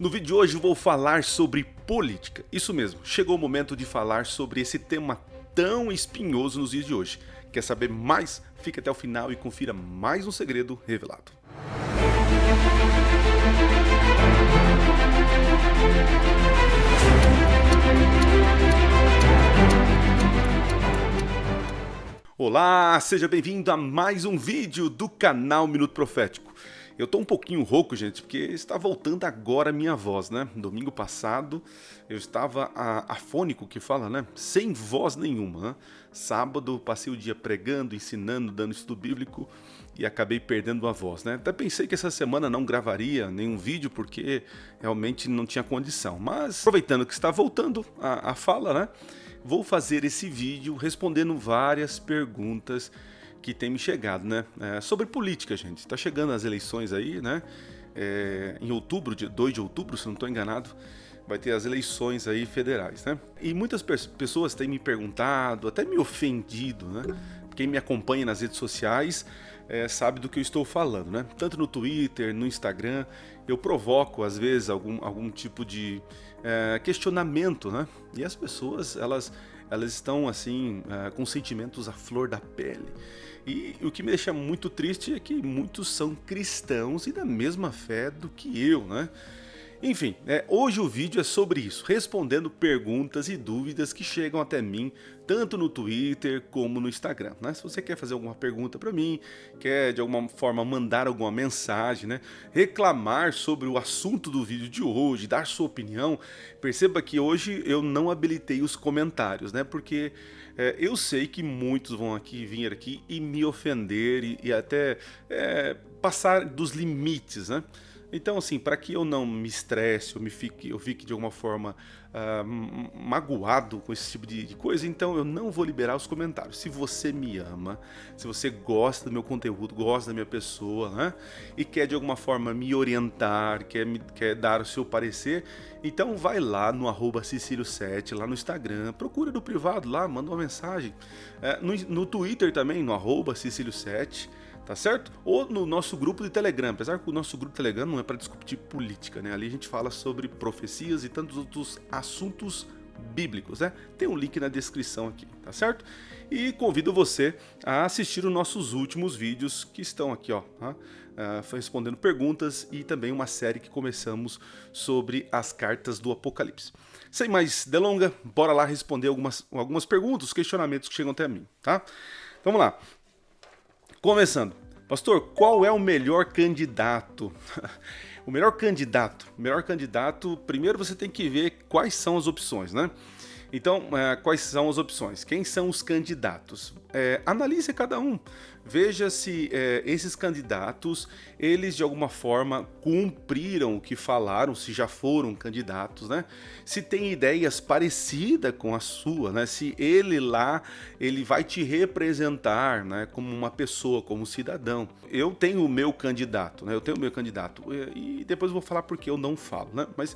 No vídeo de hoje eu vou falar sobre política. Isso mesmo, chegou o momento de falar sobre esse tema tão espinhoso nos dias de hoje. Quer saber mais? Fique até o final e confira mais um segredo revelado. Olá, seja bem-vindo a mais um vídeo do canal Minuto Profético. Eu tô um pouquinho rouco, gente, porque está voltando agora a minha voz, né? Domingo passado eu estava afônico, que fala, né? Sem voz nenhuma, né? Sábado passei o dia pregando, ensinando, dando estudo bíblico e acabei perdendo a voz, né? Até pensei que essa semana não gravaria nenhum vídeo porque realmente não tinha condição. Mas aproveitando que está voltando a fala, né? Vou fazer esse vídeo respondendo várias perguntas que tem me chegado, né? Sobre política, gente. Tá chegando as eleições aí, né? Em outubro, dia 2 de outubro, se não estou enganado, vai ter as eleições aí federais, né? E muitas pessoas têm me perguntado, até me ofendido, né? Quem me acompanha nas redes sociais sabe do que eu estou falando, né? Tanto no Twitter, no Instagram, eu provoco às vezes algum tipo de questionamento, né? E as pessoas, elas estão assim com sentimentos à flor da pele. E o que me deixa muito triste é que muitos são cristãos e da mesma fé do que eu, né? Enfim, hoje o vídeo é sobre isso, respondendo perguntas e dúvidas que chegam até mim, tanto no Twitter como no Instagram, né? Se você quer fazer alguma pergunta para mim, quer de alguma forma mandar alguma mensagem, né? Reclamar sobre o assunto do vídeo de hoje, dar sua opinião, perceba que hoje eu não habilitei os comentários, né? Porque eu sei que muitos vão vir aqui e me ofender e até passar dos limites, né? Então, assim, para que eu não me estresse, eu fique de alguma forma magoado com esse tipo de coisa, então eu não vou liberar os comentários. Se você me ama, se você gosta do meu conteúdo, gosta da minha pessoa, né? E quer de alguma forma me orientar, quer dar o seu parecer, então vai lá no @Cicilio7, lá no Instagram, procura no privado lá, manda uma mensagem. No Twitter também, no @Cicilio7. Tá certo? Ou no nosso grupo de Telegram, apesar que o nosso grupo de Telegram não é para discutir política, né? Ali a gente fala sobre profecias e tantos outros assuntos bíblicos, né? Tem um link na descrição aqui, tá certo? E convido você a assistir os nossos últimos vídeos que estão aqui, ó, respondendo perguntas e também uma série que começamos sobre as cartas do Apocalipse. Sem mais delonga, bora lá responder algumas perguntas, questionamentos que chegam até mim, tá? Vamos lá. Começando, pastor, qual é o melhor candidato? O melhor candidato, primeiro você tem que ver quais são as opções, né? Então, quais são as opções? Quem são os candidatos? Analise cada um. Veja se esses candidatos, eles de alguma forma cumpriram o que falaram, se já foram candidatos, né? Se tem ideias parecidas com a sua, né? Se ele vai te representar, né? Como uma pessoa, como cidadão. Eu tenho o meu candidato, né? E depois eu vou falar porque eu não falo, né? Mas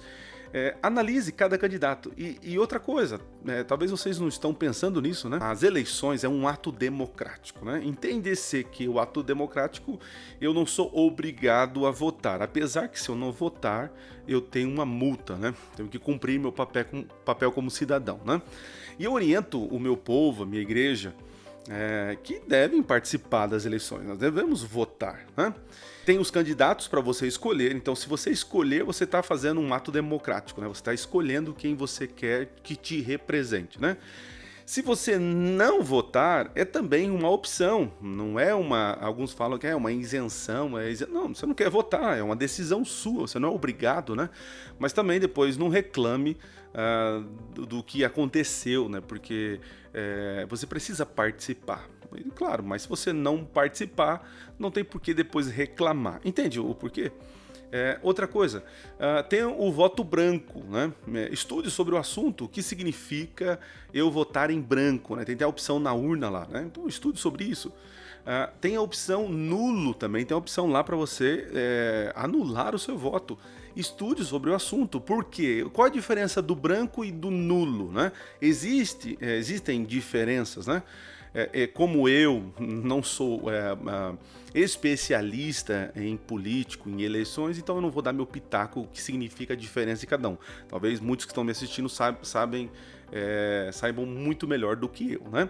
analise cada candidato. E outra coisa, talvez vocês não estão pensando nisso, né? As eleições é um ato democrático, né? Entender-se que o ato democrático, eu não sou obrigado a votar. Apesar que se eu não votar, eu tenho uma multa, né? Tenho que cumprir meu papel como cidadão, né? E eu oriento o meu povo, a minha igreja, que devem participar das eleições. Nós devemos votar, né? Tem os candidatos para você escolher, então se você escolher, você está fazendo um ato democrático, né? Você está escolhendo quem você quer que te represente, né? Se você não votar, é também uma opção, não é alguns falam que é uma isenção, não, você não quer votar, é uma decisão sua, você não é obrigado, né? Mas também depois não reclame do que aconteceu, né? Porque você precisa participar. Claro, mas se você não participar, não tem por que depois reclamar. Entende o porquê? Outra coisa, tem o voto branco, né? Estude sobre o assunto, o que significa eu votar em branco, né? Tem a opção na urna lá, né? Então estude sobre isso. Tem a opção nulo também, tem a opção lá para você anular o seu voto. Estude sobre o assunto, por quê? Qual a diferença do branco e do nulo, né? Existem diferenças, né? como eu não sou especialista em político, em eleições, então eu não vou dar meu pitaco, o que significa a diferença de cada um. Talvez muitos que estão me assistindo saibam muito melhor do que eu, né?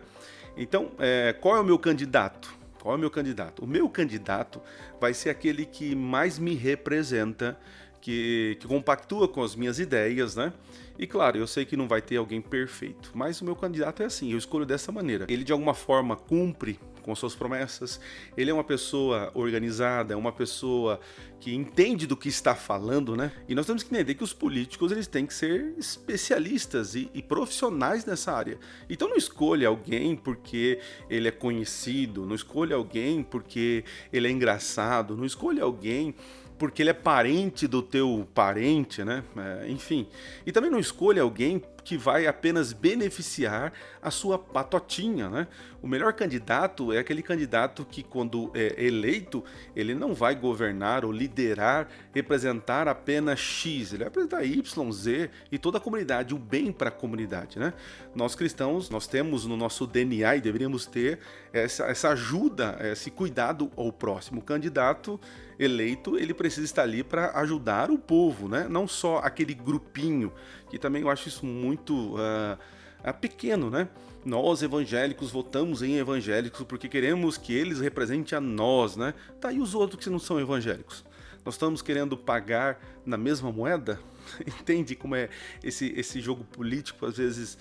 Então, qual é o meu candidato? Qual é o meu candidato? O meu candidato vai ser aquele que mais me representa, que compactua com as minhas ideias, né? E claro, eu sei que não vai ter alguém perfeito, mas o meu candidato é assim, eu escolho dessa maneira. Ele de alguma forma cumpre com suas promessas, ele é uma pessoa organizada, é uma pessoa que entende do que está falando, né? E nós temos que entender que os políticos eles têm que ser especialistas e profissionais nessa área. Então não escolha alguém porque ele é conhecido, não escolha alguém porque ele é engraçado, não escolha alguém porque ele é parente do teu parente, né? Enfim. E também não escolha alguém que vai apenas beneficiar a sua patotinha, né? O melhor candidato é aquele candidato que, quando é eleito, ele não vai governar ou liderar, representar apenas X, ele vai representar Y, Z e toda a comunidade, o bem para a comunidade, né? Nós cristãos, nós temos no nosso DNA e deveríamos ter essa ajuda, esse cuidado ao próximo. O candidato eleito, ele precisa estar ali para ajudar o povo, né? Não só aquele grupinho, que também eu acho isso muito pequeno, né? Nós evangélicos votamos em evangélicos porque queremos que eles representem a nós, né? Tá, e os outros que não são evangélicos? Nós estamos querendo pagar na mesma moeda? Entende como é esse jogo político, às vezes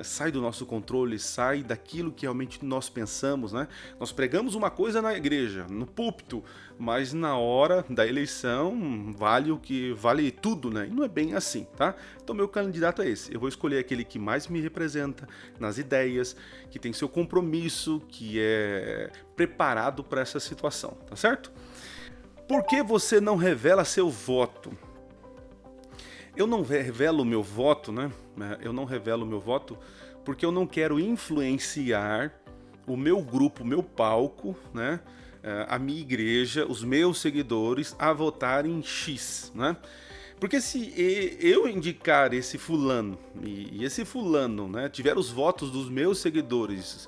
sai do nosso controle, sai daquilo que realmente nós pensamos, né? Nós pregamos uma coisa na igreja, no púlpito, mas na hora da eleição vale o que vale tudo, né? E não é bem assim, tá? Então meu candidato é esse. Eu vou escolher aquele que mais me representa nas ideias, que tem seu compromisso, que é preparado para essa situação, tá certo? Por que você não revela seu voto? Eu não revelo o meu voto, né? Eu não revelo o meu voto porque eu não quero influenciar o meu grupo, o meu palco, né? A minha igreja, os meus seguidores a votarem em X, né? Porque se eu indicar esse fulano e esse fulano, né, tiver os votos dos meus seguidores,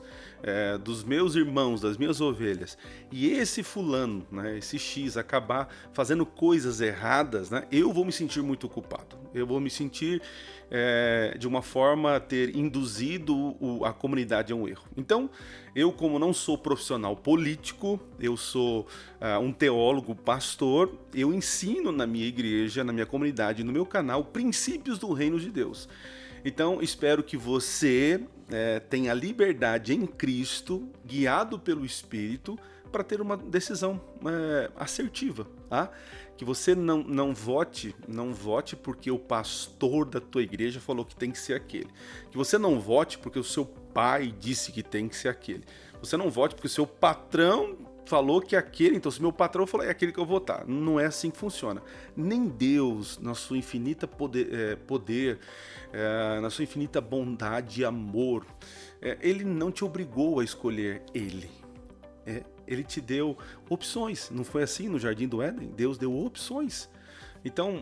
dos meus irmãos, das minhas ovelhas, e esse fulano, né, esse X, acabar fazendo coisas erradas, né, eu vou me sentir muito culpado. Eu vou me sentir, de uma forma, ter induzido a comunidade a um erro. Então, eu, como não sou profissional político, eu sou um teólogo, pastor, eu ensino na minha igreja, na minha comunidade, no meu canal, princípios do reino de Deus. Então, espero que você tenha liberdade em Cristo, guiado pelo Espírito, para ter uma decisão assertiva, tá? Que você não vote porque o pastor da tua igreja falou que tem que ser aquele. Que você não vote porque o seu pai disse que tem que ser aquele. Você não vote porque o seu patrão falou que é aquele, então se meu patrão falou é aquele que eu vou votar. Não é assim que funciona. Nem Deus, na sua infinita poder, na sua infinita bondade e amor, ele não te obrigou a escolher ele. Ele te deu opções. Não foi assim no Jardim do Éden? Deus deu opções. Então,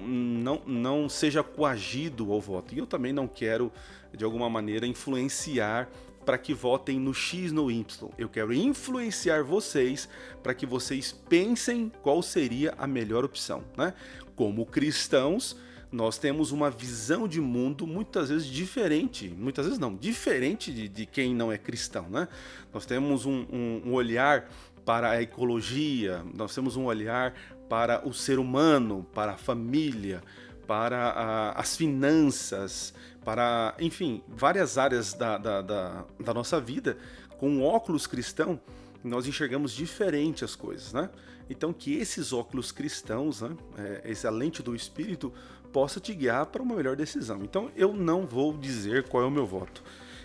não seja coagido ao voto. E eu também não quero, de alguma maneira, influenciar para que votem no X, no Y. Eu quero influenciar vocês para que vocês pensem qual seria a melhor opção, né? Como cristãos, nós temos uma visão de mundo muitas vezes diferente, muitas vezes não, diferente de quem não é cristão, né? Nós temos um olhar para a ecologia, nós temos um olhar para o ser humano, para a família, para as finanças, para, enfim, várias áreas da nossa vida. Com óculos cristão, nós enxergamos diferente as coisas, né? Então que esses óculos cristãos, né, essa lente do Espírito, possa te guiar para uma melhor decisão. Então eu não vou dizer qual é o meu voto.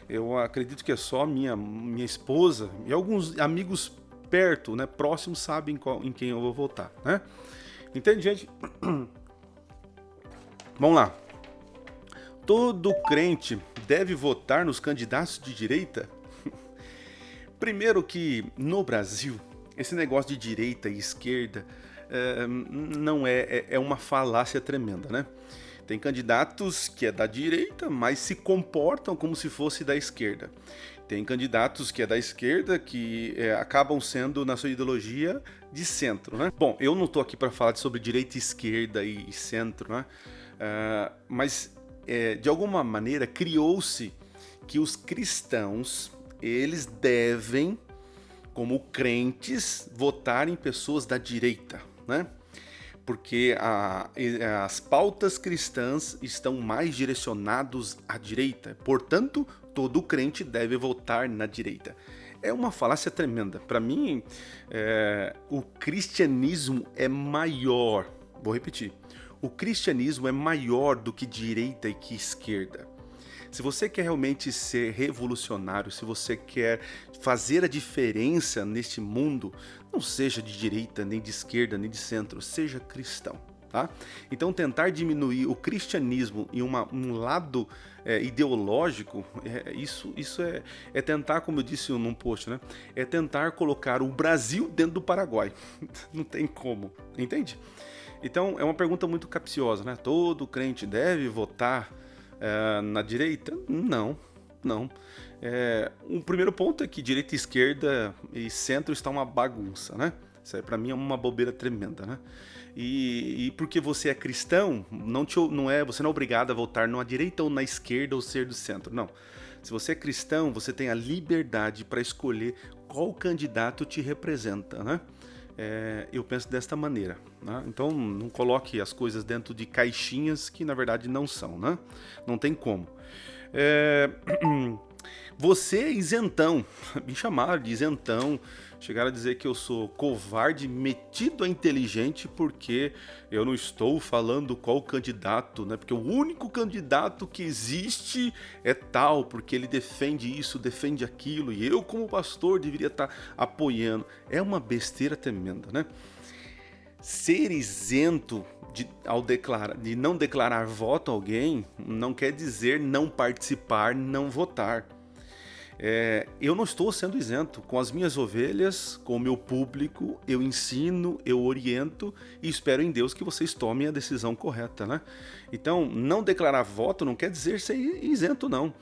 Eu acredito que é só minha esposa e alguns amigos perto, né, próximos, sabem em quem eu vou votar, né? Entende, gente? Vamos lá. Todo crente deve votar nos candidatos de direita? Primeiro que no Brasil, esse negócio de direita e esquerda não é uma falácia tremenda, né? Tem candidatos que é da direita, mas se comportam como se fosse da esquerda. Tem candidatos que é da esquerda que acabam sendo, na sua ideologia, de centro, né? Bom, eu não estou aqui para falar sobre direita, esquerda e centro, né? Mas, de alguma maneira, criou-se que os cristãos, eles devem, como crentes, votar em pessoas da direita, né? Porque as pautas cristãs estão mais direcionadas à direita. Portanto, todo crente deve votar na direita. É uma falácia tremenda. Para mim, o cristianismo é maior. Vou repetir. O cristianismo é maior do que direita e que esquerda. Se você quer realmente ser revolucionário, se você quer fazer a diferença neste mundo, não seja de direita, nem de esquerda, nem de centro, seja cristão. Tá? Então tentar diminuir o cristianismo em um lado ideológico, isso é tentar, como eu disse num post, né? É tentar colocar o Brasil dentro do Paraguai. Não tem como, entende? Então é uma pergunta muito capciosa, né? Todo crente deve votar na direita? Não. O primeiro ponto é que direita, esquerda e centro está uma bagunça, né? Isso aí pra mim é uma bobeira tremenda, né? E porque você é cristão, você não é obrigado a votar na direita ou na esquerda ou ser do centro, não. Se você é cristão, você tem a liberdade para escolher qual candidato te representa, né? Eu penso desta maneira, né? Então não coloque as coisas dentro de caixinhas que na verdade não são, né? Não tem como. Você é isentão, me chamaram de isentão, chegaram a dizer que eu sou covarde metido a inteligente porque eu não estou falando qual candidato, né? Porque o único candidato que existe é tal, porque ele defende isso, defende aquilo, e eu como pastor deveria estar apoiando. É uma besteira tremenda, né? Ser isento de não declarar voto a alguém não quer dizer não participar, não votar. Eu não estou sendo isento. Com as minhas ovelhas, com o meu público, eu ensino, eu oriento e espero em Deus que vocês tomem a decisão correta, né? Então, não declarar voto não quer dizer ser isento, não.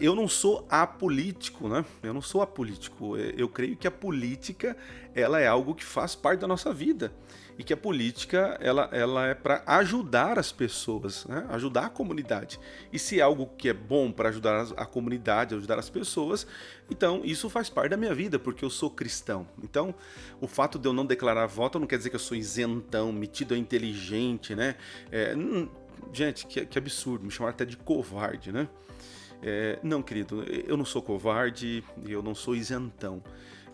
Eu não sou apolítico, né? Eu não sou apolítico. Eu creio que a política ela é algo que faz parte da nossa vida e que a política ela é para ajudar as pessoas, né? Ajudar a comunidade. E se é algo que é bom para ajudar a comunidade, ajudar as pessoas, então isso faz parte da minha vida, porque eu sou cristão. Então, o fato de eu não declarar voto não quer dizer que eu sou isentão, metido a inteligente, né? Gente, que absurdo, me chamaram até de covarde, né? Não, querido, eu não sou covarde, eu não sou isentão.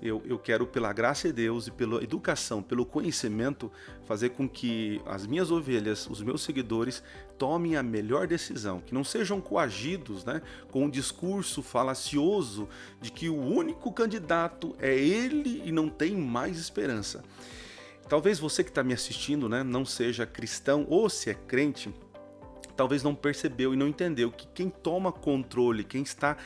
Eu quero, pela graça de Deus e pela educação, pelo conhecimento, fazer com que as minhas ovelhas, os meus seguidores, tomem a melhor decisão, que não sejam coagidos, né, com um discurso falacioso de que o único candidato é ele e não tem mais esperança. Talvez você que está me assistindo, né, não seja cristão ou se é crente, talvez não percebeu e não entendeu que quem toma controle, quem está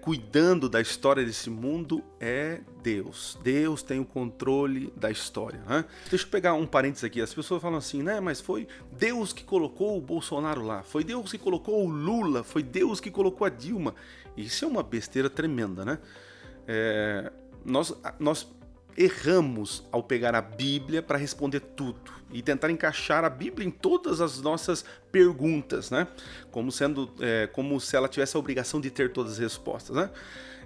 cuidando da história desse mundo é Deus. Deus tem o controle da história, né? Deixa eu pegar um parênteses aqui. As pessoas falam assim, né? Mas foi Deus que colocou o Bolsonaro lá, foi Deus que colocou o Lula, foi Deus que colocou a Dilma. Isso é uma besteira tremenda, né? Nós erramos ao pegar a Bíblia para responder tudo e tentar encaixar a Bíblia em todas as nossas perguntas, né? Como se ela tivesse a obrigação de ter todas as respostas, né?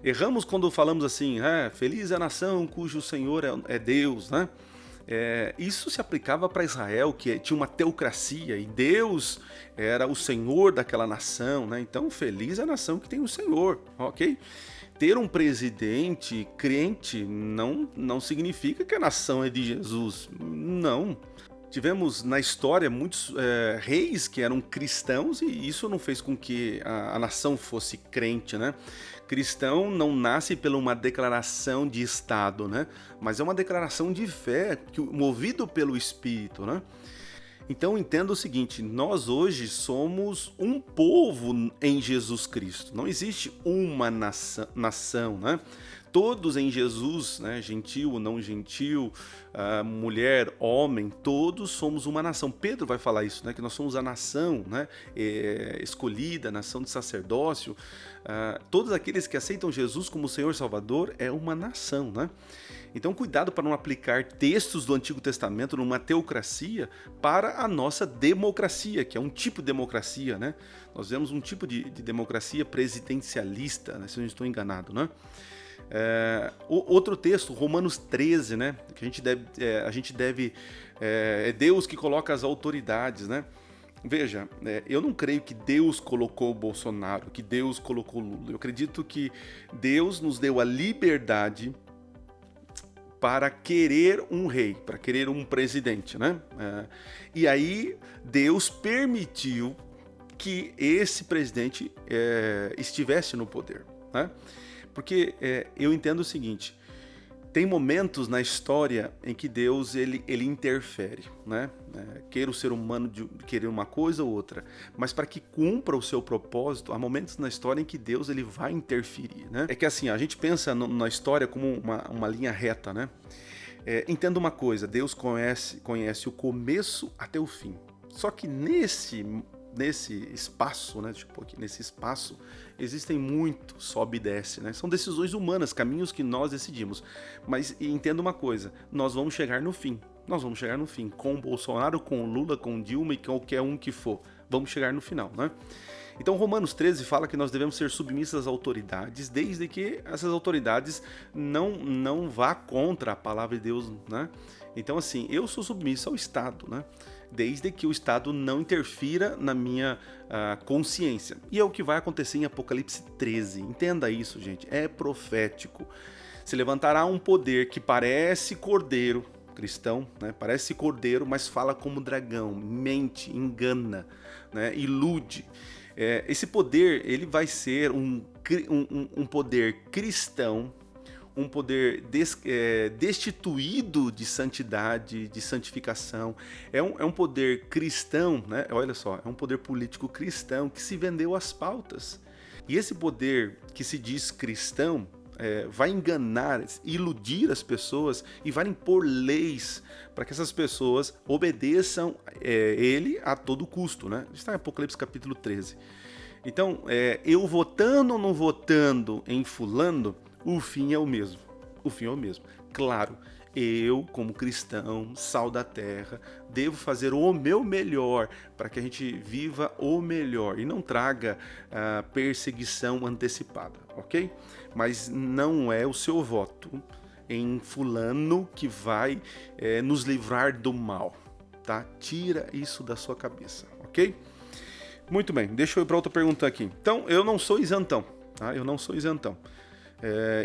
Erramos quando falamos assim, feliz é a nação cujo Senhor é Deus, né? Isso se aplicava para Israel, que tinha uma teocracia e Deus era o Senhor daquela nação, né? Então, feliz é a nação que tem o Senhor, ok? Ter um presidente crente não significa que a nação é de Jesus, não. Tivemos na história muitos reis que eram cristãos e isso não fez com que a nação fosse crente, né? Cristão não nasce pela uma declaração de Estado, né? Mas é uma declaração de fé, movido pelo Espírito, né? Então entenda o seguinte, nós hoje somos um povo em Jesus Cristo, não existe uma nação, né? Todos em Jesus, né, gentil ou não gentil, mulher, homem, todos somos uma nação. Pedro vai falar isso, né, que nós somos a nação, né, escolhida, a nação de sacerdócio. Todos aqueles que aceitam Jesus como Senhor e Salvador é uma nação, né? Então, cuidado para não aplicar textos do Antigo Testamento numa teocracia para a nossa democracia, que é um tipo de democracia, né? Nós vemos um tipo de democracia presidencialista, né, se eu não estou enganado, né? Outro texto, Romanos 13, né? Que a gente deve é Deus que coloca as autoridades, né? Veja, eu não creio que Deus colocou o Bolsonaro, que Deus colocou o Lula. Eu acredito que Deus nos deu a liberdade para querer um rei, para querer um presidente, né? E aí Deus permitiu que esse presidente estivesse no poder, né? Porque eu entendo o seguinte: tem momentos na história em que Deus ele interfere, né? Queira o ser humano querer uma coisa ou outra, mas para que cumpra o seu propósito, há momentos na história em que Deus ele vai interferir, né? É que assim, a gente pensa na história como uma linha reta, né? Entenda uma coisa: Deus conhece o começo até o fim. Só que nesse espaço, né, tipo aqui nesse espaço, existem muito sobe e desce, né? São decisões humanas, caminhos que nós decidimos. Mas entenda uma coisa: nós vamos chegar no fim. Nós vamos chegar no fim, com o Bolsonaro, com o Lula, com o Dilma e qualquer um que for. Vamos chegar no final, né? Então Romanos 13 fala que nós devemos ser submissos às autoridades, desde que essas autoridades não vá contra a palavra de Deus, né? Então assim, eu sou submisso ao Estado, né? Desde que o Estado não interfira na minha consciência. E é o que vai acontecer em Apocalipse 13. Entenda isso, gente. É profético. Se levantará um poder que parece cordeiro, cristão, né? Parece cordeiro, mas fala como dragão, mente, engana, né? Ilude. Esse poder ele vai ser um poder cristão, um poder destituído de santidade, de santificação. É um poder cristão, né? Olha só, é um poder político cristão que se vendeu às pautas. E esse poder que se diz cristão vai enganar, iludir as pessoas e vai impor leis para que essas pessoas obedeçam ele a todo custo, né? Está em Apocalipse capítulo 13. Então, eu votando ou não votando em fulano, o fim é o mesmo. O fim é o mesmo. Claro, eu, como cristão, sal da terra, devo fazer o meu melhor para que a gente viva o melhor e não traga perseguição antecipada, ok? Mas não é o seu voto em fulano que vai nos livrar do mal, tá? Tira isso da sua cabeça, ok? Muito bem, deixa eu ir para outra pergunta aqui. Então, eu não sou isentão, tá? Eu não sou isentão.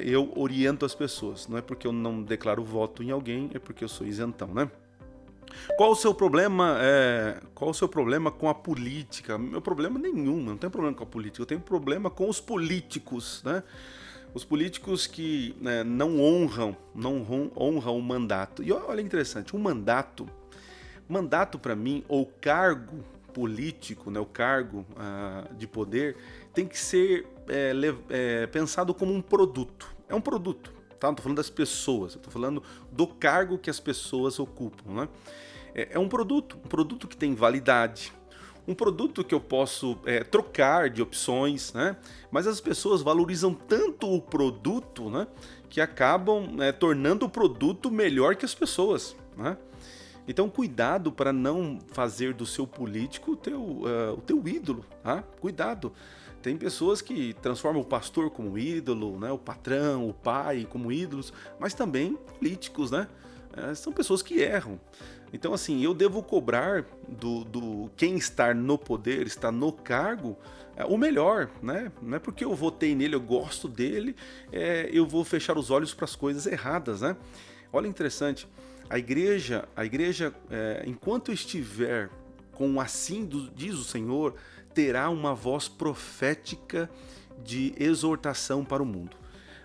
Eu oriento as pessoas, não é porque eu não declaro voto em alguém, é porque eu sou isentão, né? Qual o seu problema? Qual o seu problema com a política? Meu problema nenhum, eu não tenho problema com a política, eu tenho problema com os políticos, né? Os políticos que não honram o mandato. E olha interessante, o mandato para mim, ou cargo político, né, o cargo de poder, tem que ser pensado como um produto. É um produto, tá? Não estou falando das pessoas, eu estou falando do cargo que as pessoas ocupam, né? É um produto que tem validade, um produto que eu posso trocar de opções, né? Mas as pessoas valorizam tanto o produto, né, que acabam tornando o produto melhor que as pessoas, né? Então, cuidado para não fazer do seu político o teu ídolo, tá? Cuidado. Tem pessoas que transformam o pastor como ídolo, né? O patrão, o pai como ídolos, mas também políticos, né? São pessoas que erram. Então, assim, eu devo cobrar do quem está no poder, está no cargo, o melhor, né? Não é porque eu votei nele, eu gosto dele, eu vou fechar os olhos para as coisas erradas, né? Olha, interessante. A igreja, enquanto estiver com assim diz o Senhor, terá uma voz profética de exortação para o mundo.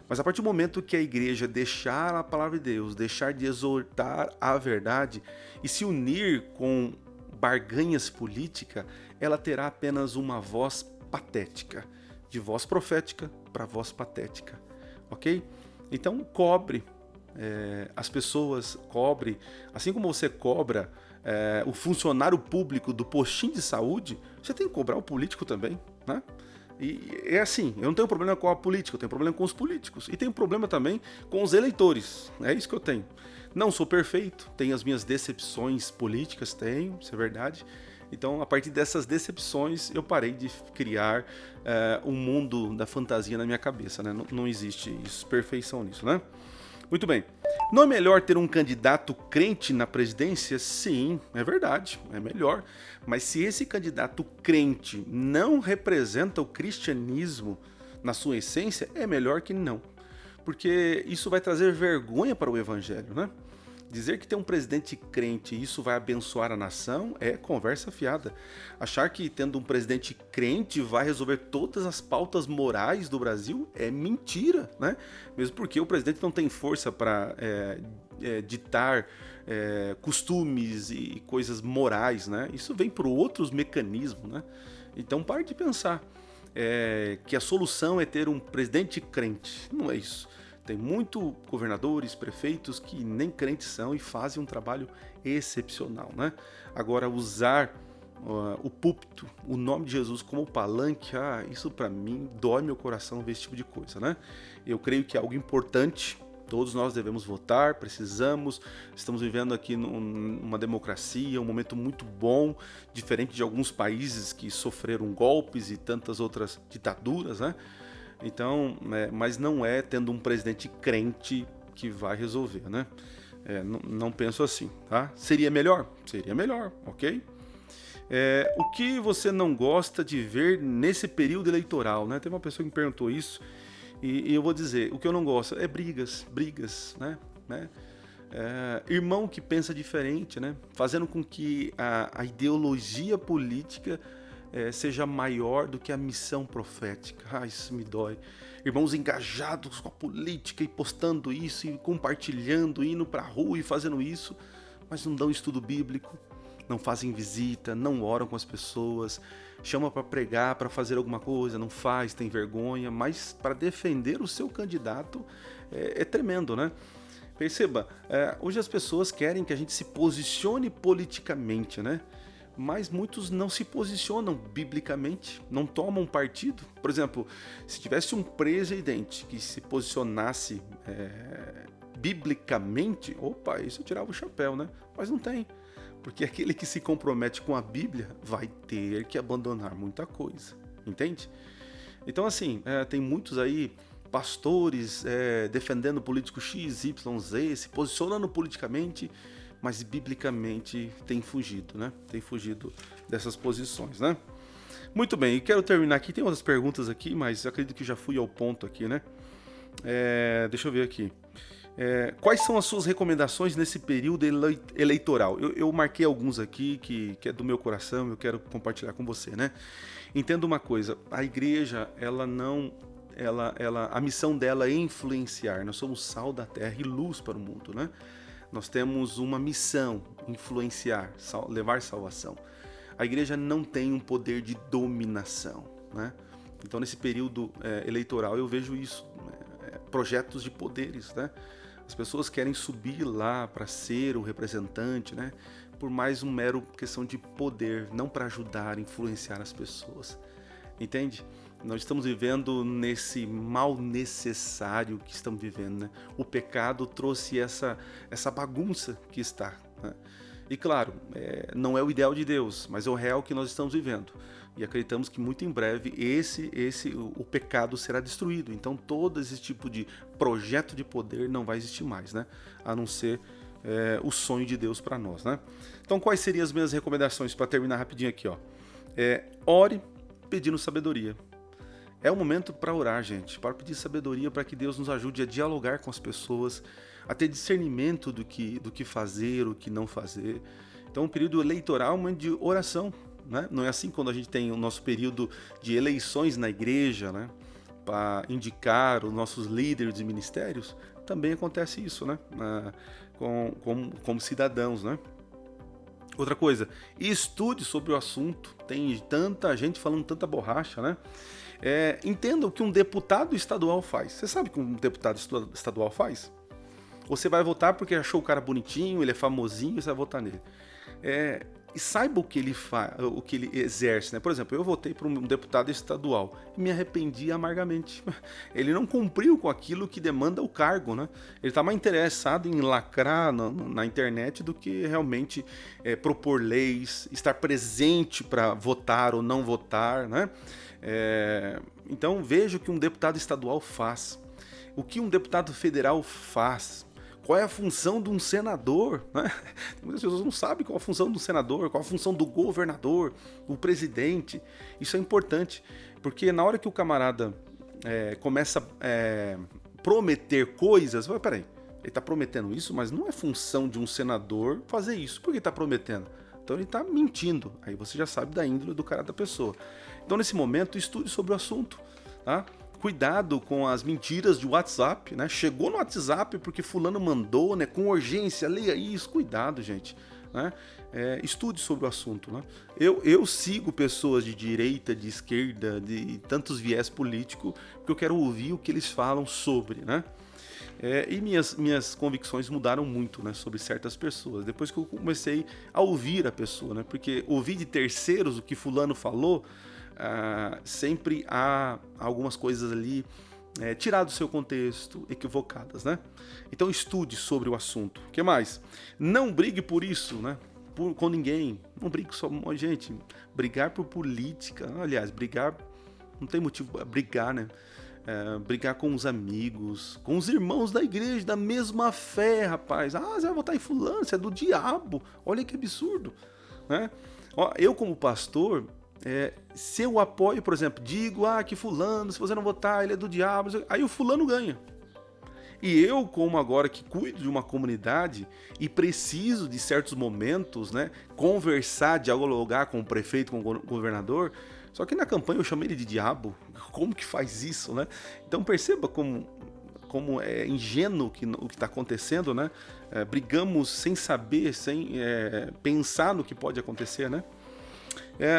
Mas a partir do momento que a igreja deixar a palavra de Deus, deixar de exortar a verdade e se unir com barganhas políticas, ela terá apenas uma voz patética, de voz profética para voz patética, ok? Então cobre as pessoas, cobre, assim como você cobra o funcionário público do postinho de saúde, você tem que cobrar o político também, né? E é assim, eu não tenho problema com a política, eu tenho problema com os políticos. E tenho problema também com os eleitores, é isso que eu tenho. Não sou perfeito, tenho as minhas decepções políticas, tenho, isso é verdade. Então, a partir dessas decepções, eu parei de criar um mundo da fantasia na minha cabeça, né? Não existe isso, perfeição nisso, né? Muito bem. Não é melhor ter um candidato crente na presidência? Sim, é verdade, é melhor. Mas se esse candidato crente não representa o cristianismo na sua essência, é melhor que não. Porque isso vai trazer vergonha para o evangelho, né? Dizer que tem um presidente crente e isso vai abençoar a nação é conversa fiada. Achar que tendo um presidente crente vai resolver todas as pautas morais do Brasil é mentira, né? Mesmo porque o presidente não tem força para ditar costumes e coisas morais, né? Isso vem por outros mecanismos, né? Então pare de pensar que a solução é ter um presidente crente. Não é isso. Tem muitos governadores, prefeitos que nem crentes são e fazem um trabalho excepcional, né? Agora, usar o púlpito, o nome de Jesus como palanque, isso para mim dói meu coração ver esse tipo de coisa, né? Eu creio que é algo importante, todos nós devemos votar, precisamos, estamos vivendo aqui numa democracia, um momento muito bom, diferente de alguns países que sofreram golpes e tantas outras ditaduras, né? Então, mas não é tendo um presidente crente que vai resolver, né? Não penso assim, tá? Seria melhor? Seria melhor, ok? O que você não gosta de ver nesse período eleitoral, né? Tem uma pessoa que me perguntou isso e eu vou dizer, o que eu não gosto é brigas, né? Irmão que pensa diferente, né? Fazendo com que a ideologia política seja maior do que a missão profética. Isso me dói. Irmãos engajados com a política e postando isso e compartilhando, indo pra rua e fazendo isso, mas não dão estudo bíblico, não fazem visita, não oram com as pessoas, chama para pregar, para fazer alguma coisa, não faz, tem vergonha, mas para defender o seu candidato é tremendo, né? Perceba, hoje as pessoas querem que a gente se posicione politicamente, né? Mas muitos não se posicionam biblicamente, não tomam partido. Por exemplo, se tivesse um presidente que se posicionasse biblicamente, opa, isso eu tirava o chapéu, né? Mas não tem, porque aquele que se compromete com a Bíblia vai ter que abandonar muita coisa, entende? Então assim, tem muitos aí pastores defendendo político X, Y, Z, se posicionando politicamente, mas biblicamente tem fugido, né? Tem fugido dessas posições, né? Muito bem, e quero terminar aqui, tem outras perguntas aqui, mas acredito que já fui ao ponto aqui, né? Deixa eu ver aqui. Quais são as suas recomendações nesse período eleitoral? Eu marquei alguns aqui que é do meu coração, eu quero compartilhar com você, né? Entenda uma coisa, a igreja, a missão dela é influenciar, nós somos sal da terra e luz para o mundo, né? Nós temos uma missão, influenciar, levar salvação. A igreja não tem um poder de dominação, né? Então, nesse período eleitoral, eu vejo isso, projetos de poderes, né? As pessoas querem subir lá para ser o representante, né? Por mais uma mero questão de poder, não para ajudar, influenciar as pessoas. Entende? Nós estamos vivendo nesse mal necessário que estamos vivendo, né? O pecado trouxe essa bagunça que está, né? E claro, não é o ideal de Deus, mas é o real que nós estamos vivendo. E acreditamos que muito em breve o pecado será destruído. Então todo esse tipo de projeto de poder não vai existir mais, né? A não ser o sonho de Deus para nós, né? Então quais seriam as minhas recomendações para terminar rapidinho aqui, ó? Ore pedindo sabedoria. É o momento para orar, gente, para pedir sabedoria, para que Deus nos ajude a dialogar com as pessoas, a ter discernimento do que fazer, o que não fazer. Então, o período eleitoral é um momento de oração, né? Não é assim quando a gente tem o nosso período de eleições na igreja, né? Para indicar os nossos líderes de ministérios, também acontece isso, né? Como cidadãos, né? Outra coisa, estude sobre o assunto. Tem tanta gente falando tanta borracha, né? Entenda o que um deputado estadual faz. Você sabe o que um deputado estadual faz? Você vai votar porque achou o cara bonitinho, ele é famosinho, você vai votar nele. E saiba o que ele faz, o que ele exerce, né? Por exemplo, eu votei por um deputado estadual e me arrependi amargamente. Ele não cumpriu com aquilo que demanda o cargo, né? Ele está mais interessado em lacrar na internet do que realmente propor leis, estar presente para votar ou não votar, né? Então veja o que um deputado estadual faz, o que um deputado federal faz. Qual é a função de um senador, né? Muitas pessoas não sabem qual a função do senador, qual a função do governador, o presidente. Isso é importante, porque na hora que o camarada começa a prometer coisas, peraí, ele está prometendo isso, mas não é função de um senador fazer isso. Por que ele está prometendo? Então ele está mentindo. Aí você já sabe da índole do cara da pessoa. Então nesse momento estude sobre o assunto, tá? Cuidado com as mentiras de WhatsApp, né? Chegou no WhatsApp porque fulano mandou, né? Com urgência, leia isso. Cuidado, gente, né? Estude sobre o assunto, né? Eu sigo pessoas de direita, de esquerda, de tantos viés políticos, porque eu quero ouvir o que eles falam sobre, né? E minhas convicções mudaram muito, né, sobre certas pessoas, depois que eu comecei a ouvir a pessoa, né? Porque ouvir de terceiros o que fulano falou, sempre há algumas coisas ali tiradas do seu contexto, equivocadas, né? Então estude sobre o assunto. O que mais? Não brigue por isso, né? Com ninguém. Não brigue só... Gente, brigar por política... Aliás, brigar... Não tem motivo para brigar, né? Brigar com os amigos, com os irmãos da igreja, da mesma fé, rapaz. Você vai votar em fulano, você é do diabo. Olha que absurdo, né? Eu como pastor... se eu apoio, por exemplo, digo que fulano, se você não votar, ele é do diabo, aí o fulano ganha. E eu, como agora que cuido de uma comunidade e preciso de certos momentos, né, conversar, dialogar com o prefeito, com o governador, só que na campanha eu chamei ele de diabo. Como que faz isso, né? Então perceba como é ingênuo o que está acontecendo, né? Brigamos sem saber, sem pensar no que pode acontecer, né?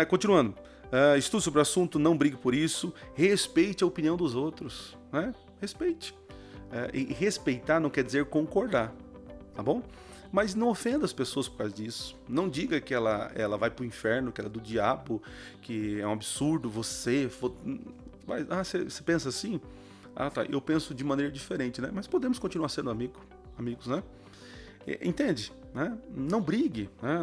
Continuando, estude sobre o assunto, não brigue por isso, respeite a opinião dos outros, né? Respeite. E respeitar não quer dizer concordar, tá bom? Mas não ofenda as pessoas por causa disso. Não diga que ela vai pro inferno, que ela é do diabo, que é um absurdo você... Você pensa assim? Tá, eu penso de maneira diferente, né? Mas podemos continuar sendo amigos, né? Entende? Né? Não brigue, né?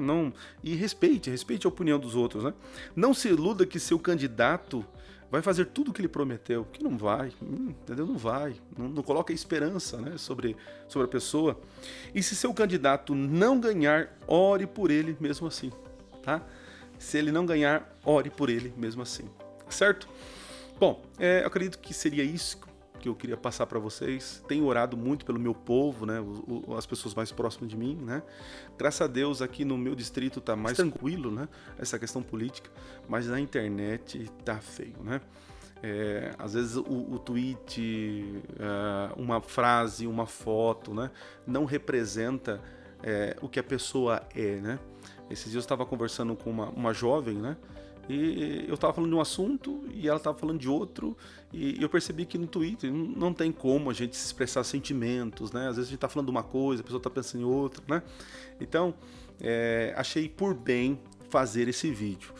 E respeite a opinião dos outros, né? Não se iluda que seu candidato vai fazer tudo o que ele prometeu, que não vai, entendeu? Não vai, não coloca esperança, né, sobre a pessoa. E se seu candidato não ganhar, ore por ele mesmo assim, tá? Se ele não ganhar, ore por ele mesmo assim, certo? Bom, eu acredito que seria isso que eu queria passar para vocês. Tenho orado muito pelo meu povo, né, as pessoas mais próximas de mim, né? Graças a Deus aqui no meu distrito tá mais tranquilo, né, essa questão política, mas na internet tá feio, né? Às vezes o tweet, uma frase, uma foto, né, não representa o que a pessoa é, né? Esses dias eu estava conversando com uma jovem, né? E eu estava falando de um assunto e ela estava falando de outro, e eu percebi que no Twitter não tem como a gente se expressar sentimentos, né? Às vezes a gente está falando de uma coisa, a pessoa está pensando em outra, né? Então, achei por bem fazer esse vídeo.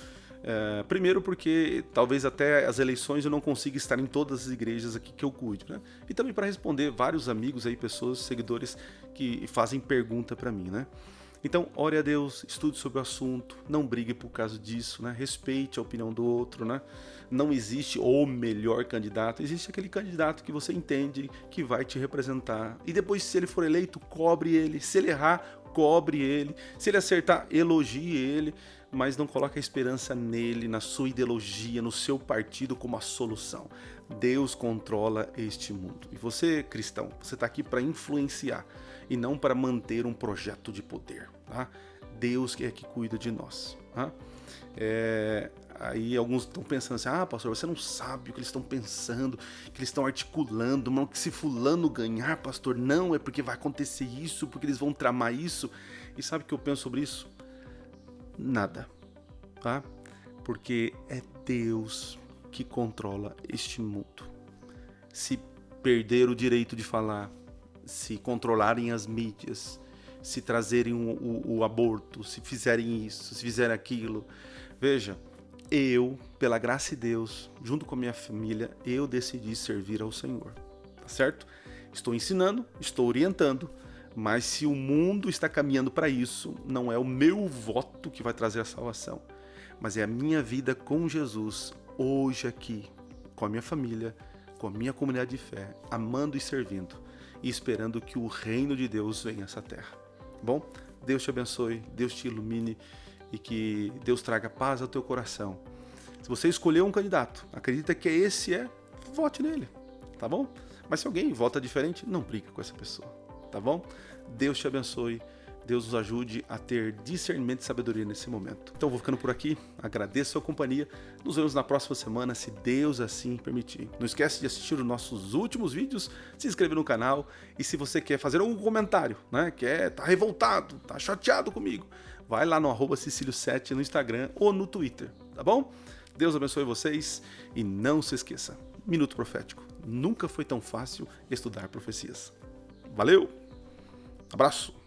Primeiro porque talvez até as eleições eu não consiga estar em todas as igrejas aqui que eu cuido, né? E também para responder vários amigos aí, pessoas, seguidores que fazem pergunta para mim, né? Então, ore a Deus, estude sobre o assunto, não brigue por causa disso, né? Respeite a opinião do outro, né? Não existe o melhor candidato, existe aquele candidato que você entende que vai te representar. E depois, se ele for eleito, cobre ele. Se ele errar, cobre ele. Se ele acertar, elogie ele, mas não coloque a esperança nele, na sua ideologia, no seu partido como a solução. Deus controla este mundo. E você, cristão, você está aqui para influenciar e não para manter um projeto de poder, tá? Deus que é que cuida de nós, tá? Aí alguns estão pensando assim, pastor, você não sabe o que eles estão pensando, que eles estão articulando, não, que se fulano ganhar, pastor, não, é porque vai acontecer isso, porque eles vão tramar isso. E sabe o que eu penso sobre isso? nada, tá? Porque é Deus que controla este mundo. Se perder o direito de falar, se controlarem as mídias, se trazerem o aborto, se fizerem isso, se fizerem aquilo, veja, eu, pela graça de Deus, junto com a minha família, eu decidi servir ao Senhor, tá certo? Estou ensinando, estou orientando, mas se o mundo está caminhando para isso, não é o meu voto que vai trazer a salvação, mas é a minha vida com Jesus, hoje aqui, com a minha família, com a minha comunidade de fé, amando e servindo, e esperando que o reino de Deus venha a essa terra. Bom, Deus te abençoe, Deus te ilumine e que Deus traga paz ao teu coração. Se você escolheu um candidato, acredita que esse é, vote nele, tá bom? Mas se alguém vota diferente, não briga com essa pessoa, tá bom? Deus te abençoe, Deus nos ajude a ter discernimento e sabedoria nesse momento. Então eu vou ficando por aqui, agradeço a sua companhia, nos vemos na próxima semana, se Deus assim permitir. Não esquece de assistir os nossos últimos vídeos, se inscrever no canal e se você quer fazer algum comentário, né, tá revoltado, tá chateado comigo, vai lá no @Cecilio7 no Instagram ou no Twitter, tá bom? Deus abençoe vocês e não se esqueça, Minuto Profético, nunca foi tão fácil estudar profecias. Valeu, abraço!